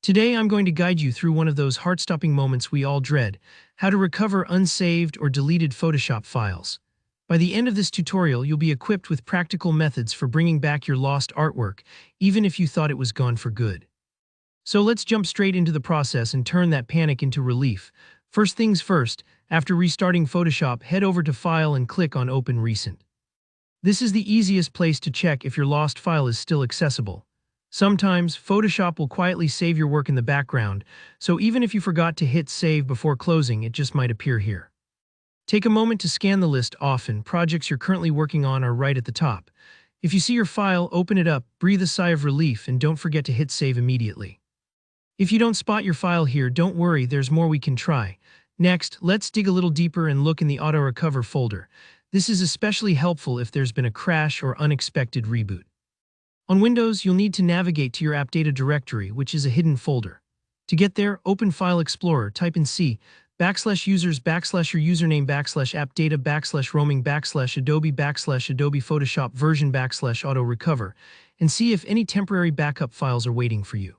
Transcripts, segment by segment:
Today I'm going to guide you through one of those heart-stopping moments we all dread, how to recover unsaved or deleted Photoshop files. By the end of this tutorial, you'll be equipped with practical methods for bringing back your lost artwork, even if you thought it was gone for good. So let's jump straight into the process and turn that panic into relief. First things first, after restarting Photoshop, head over to File and click on Open Recent. This is the easiest place to check if your lost file is still accessible. Sometimes, Photoshop will quietly save your work in the background, so even if you forgot to hit save before closing, it just might appear here. Take a moment to scan the list. Often, projects you're currently working on are right at the top. If you see your file, open it up, breathe a sigh of relief, and don't forget to hit save immediately. If you don't spot your file here, don't worry, there's more we can try. Next, let's dig a little deeper and look in the Auto Recover folder. This is especially helpful if there's been a crash or unexpected reboot. On Windows, you'll need to navigate to your App Data directory, which is a hidden folder. To get there, open File Explorer, type in C, /users /your username /app data /roaming /adobe /adobe Photoshop version /auto recover, and see if any temporary backup files are waiting for you.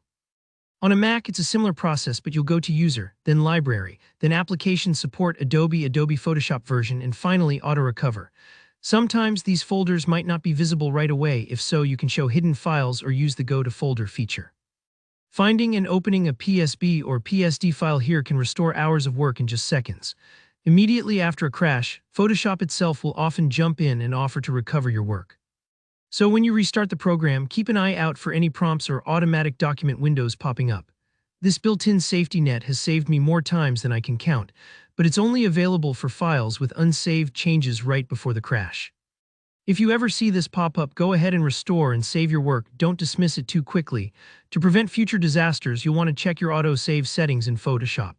On a Mac, it's a similar process, but you'll go to User, then Library, then Application Support, Adobe Photoshop version, and finally Auto Recover. Sometimes these folders might not be visible right away. If so, you can show hidden files or use the Go to Folder feature. Finding and opening a PSB or PSD file here can restore hours of work in just seconds. Immediately after a crash, Photoshop itself will often jump in and offer to recover your work. So when you restart the program, keep an eye out for any prompts or automatic document windows popping up. This built-in safety net has saved me more times than I can count, but it's only available for files with unsaved changes right before the crash. If you ever see this pop up, go ahead and restore and save your work. Don't dismiss it too quickly. To prevent future disasters, you'll want to check your autosave settings in Photoshop.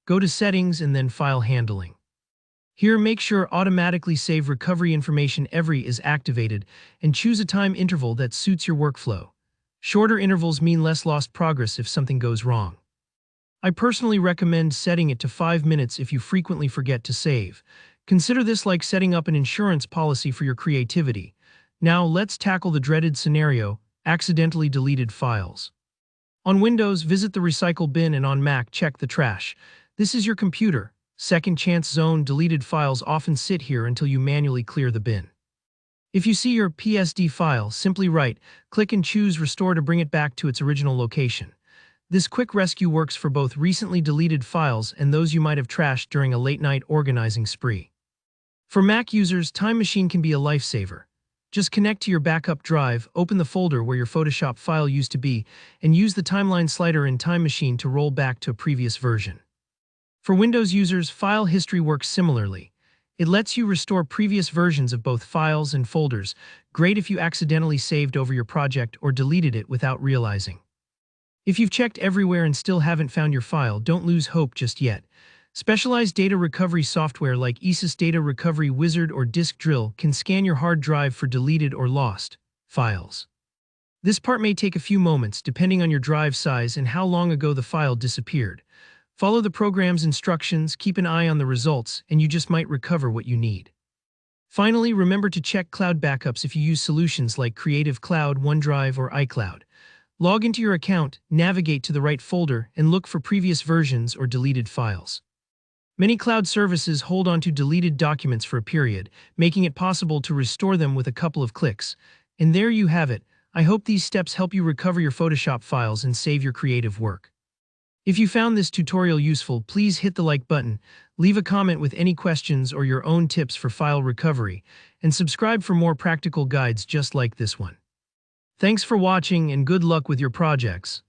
Go to Settings and then File Handling. Here, make sure Automatically Save Recovery Information Every is activated, and choose a time interval that suits your workflow. Shorter intervals mean less lost progress if something goes wrong. I personally recommend setting it to 5 minutes if you frequently forget to save. Consider this like setting up an insurance policy for your creativity. Now let's tackle the dreaded scenario, accidentally deleted files. On Windows, visit the Recycle bin, and on Mac, check the Trash. This is your computer. Second chance zone. Deleted files often sit here until you manually clear the bin. If you see your PSD file, simply right-click and choose Restore to bring it back to its original location. This quick rescue works for both recently deleted files and those you might have trashed during a late-night organizing spree. For Mac users, Time Machine can be a lifesaver. Just connect to your backup drive, open the folder where your Photoshop file used to be, and use the timeline slider in Time Machine to roll back to a previous version. For Windows users, File History works similarly. It lets you restore previous versions of both files and folders, great if you accidentally saved over your project or deleted it without realizing. If you've checked everywhere and still haven't found your file, don't lose hope just yet. Specialized data recovery software like ESUS Data Recovery Wizard or Disk Drill can scan your hard drive for deleted or lost files. This part may take a few moments depending on your drive size and how long ago the file disappeared. Follow the program's instructions, keep an eye on the results, and you just might recover what you need. Finally, remember to check cloud backups if you use solutions like Creative Cloud, OneDrive, or iCloud. Log into your account, navigate to the right folder, and look for previous versions or deleted files. Many cloud services hold onto deleted documents for a period, making it possible to restore them with a couple of clicks. And there you have it. I hope these steps help you recover your Photoshop files and save your creative work. If you found this tutorial useful, please hit the like button, leave a comment with any questions or your own tips for file recovery, and subscribe for more practical guides just like this one. Thanks for watching and good luck with your projects.